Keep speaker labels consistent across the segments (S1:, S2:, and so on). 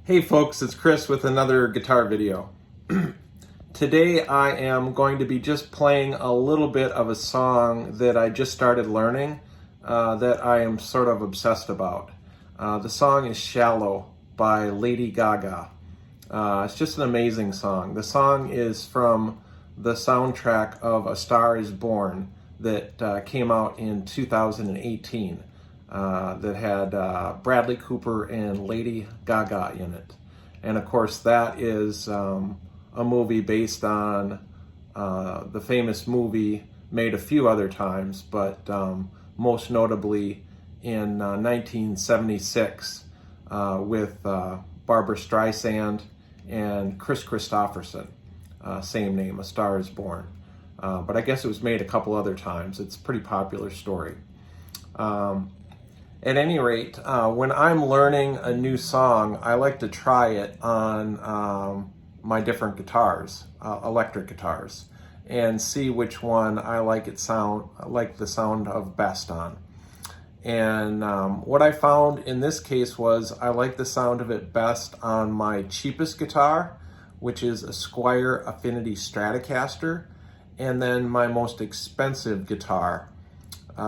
S1: Hey folks, it's Chris with another guitar video. Today I am going to be just playing a little bit of a song that I just started learning that I am sort of obsessed about. The song is Shallow by Lady Gaga. It's just an amazing song. The song is from the soundtrack of A Star Is Born that came out in 2018. That had Bradley Cooper and Lady Gaga in it. And of course that is a movie based on the famous movie made a few other times, but most notably in 1976 with Barbara Streisand and Chris Christopherson. Same name, A Star Is Born. But I guess it was made a couple other times. It's a pretty popular story. At any rate, when I'm learning a new song, I like to try it on my different guitars, electric guitars, and see which one I like the sound of best on. And what I found in this case was I like the sound of it best on my cheapest guitar, which is a Squier Affinity Stratocaster, and then my most expensive guitar,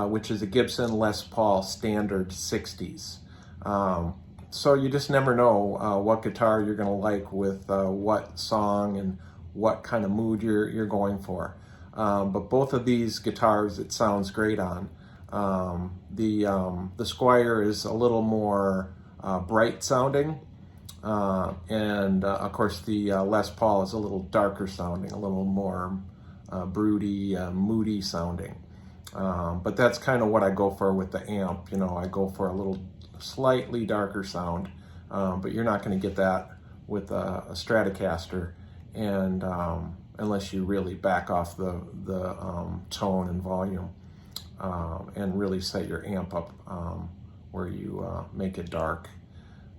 S1: which is a Gibson Les Paul Standard 60's. So you just never know what guitar you're gonna like with what song and what kind of mood you're going for. But both of these guitars it sounds great on. The Squier is a little more bright sounding, and of course the Les Paul is a little darker sounding, a little more broody, moody sounding. But that's kind of what I go for with the amp. You know, I go for a little slightly darker sound, but you're not going to get that with a Stratocaster, and unless you really back off the tone and volume and really set your amp up where you make it dark.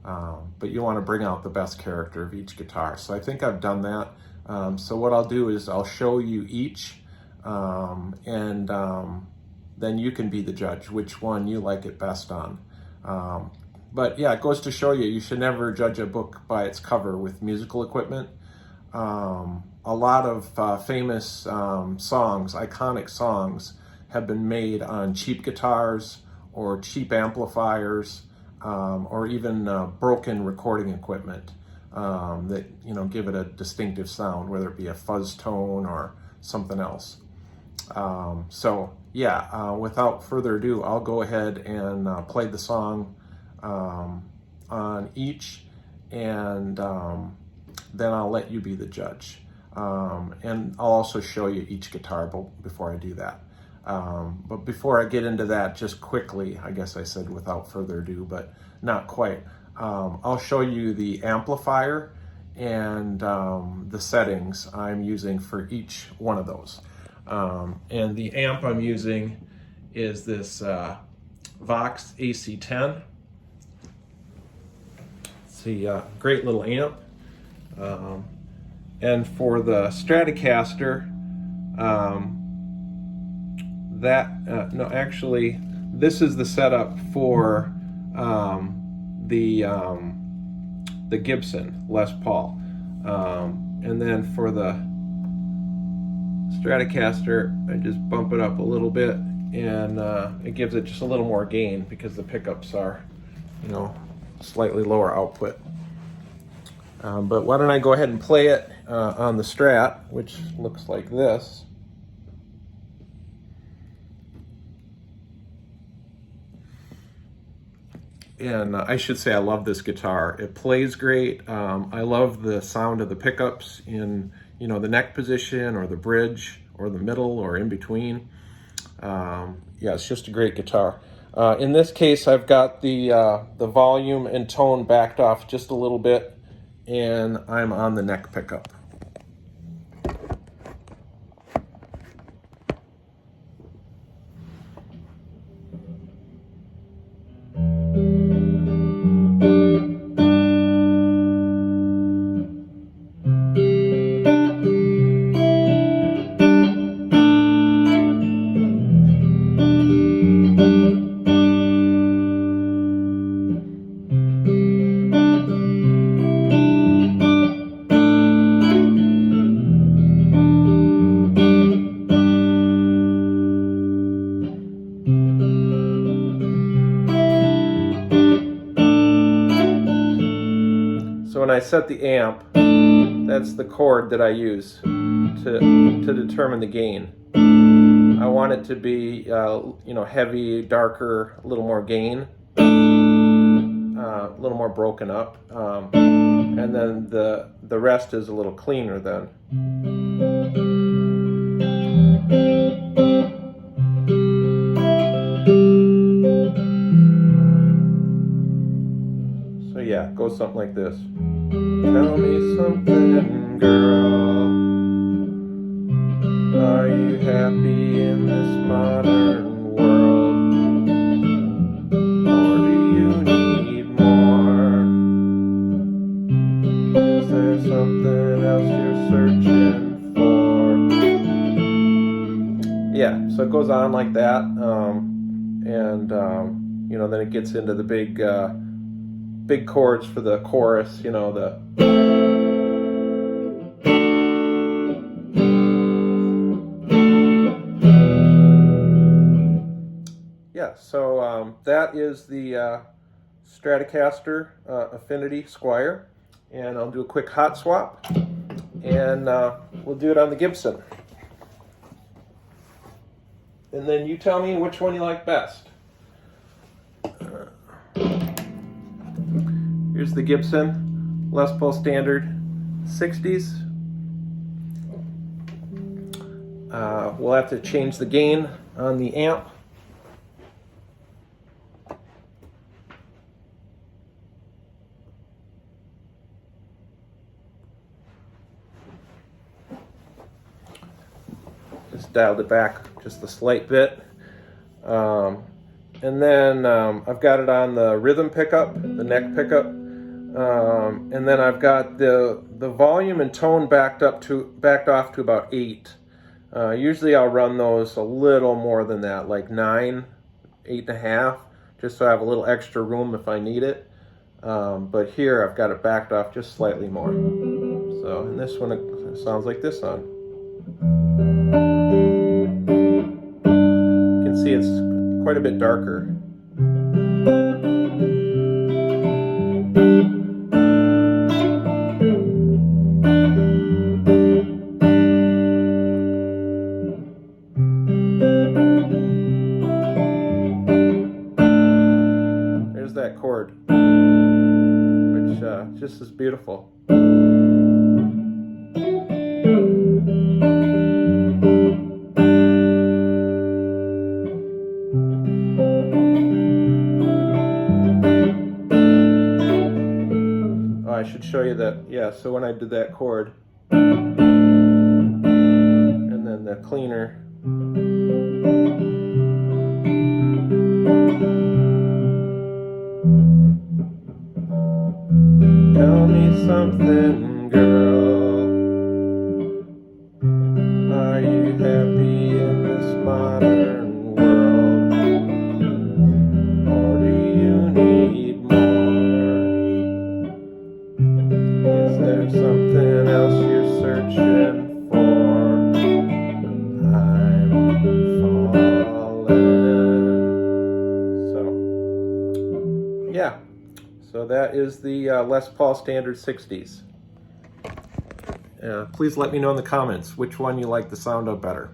S1: But you want to bring out the best character of each guitar. So I think I've done that. So what I'll do is I'll show you each. Then you can be the judge which one you like it best on. But yeah, it goes to show you should never judge a book by its cover with musical equipment. A lot of famous songs, iconic songs, have been made on cheap guitars or cheap amplifiers, or even broken recording equipment that give it a distinctive sound, whether it be a fuzz tone or something else. So yeah, without further ado, I'll go ahead and play the song on each, and then I'll let you be the judge. And I'll also show you each guitar before I do that. But before I get into that, just quickly, I guess I said without further ado, but not quite. I'll show you the amplifier and the settings I'm using for each one of those. And the amp I'm using is this Vox AC10. It's a great little amp. And for the Stratocaster, this is the setup for the Gibson Les Paul. And then for the Stratocaster, I just bump it up a little bit, and it gives it just a little more gain because the pickups are, slightly lower output. But why don't I go ahead and play it on the Strat, which looks like this. And I should say I love this guitar. It plays great. I love the sound of the pickups in the neck position or the bridge or the middle or in between. Yeah, it's just a great guitar. In this case, I've got the volume and tone backed off just a little bit, and I'm on the neck pickup. So when I set the amp, that's the chord that I use to determine the gain. I want it to be, you know, heavy, darker, a little more gain, a little more broken up, and then the rest is a little cleaner then. So yeah, it goes something like this. Tell me something, girl. Are you happy in this modern world? Or do you need more? Is there something else you're searching for? Yeah, so it goes on like that. You know, then it gets into the big chords for the chorus, you know, yeah, so that is the Stratocaster Affinity Squier, and I'll do a quick hot swap, and we'll do it on the Gibson. And then you tell me which one you like best. Here's the Gibson Les Paul Standard 60's. We'll have to change the gain on the amp. Just dialed it back just a slight bit. And then I've got it on the rhythm pickup, the neck pickup. And then I've got the volume and tone backed off to about 8. Usually I'll run those a little more than that, like 9, 8.5, just so I have a little extra room if I need it. But here I've got it backed off just slightly more. So, and this one, it sounds like this on. You can see it's quite a bit darker. There's that chord, which just is beautiful. I should show you that, yeah, so when I did that chord, and then the cleaner, tell me something, girl, are you happy in this modern world, or do you need more? Is there something else you're searching for? I'm falling. So, yeah. So that is the Les Paul Standard 60's. Please let me know in the comments which one you like the sound of better.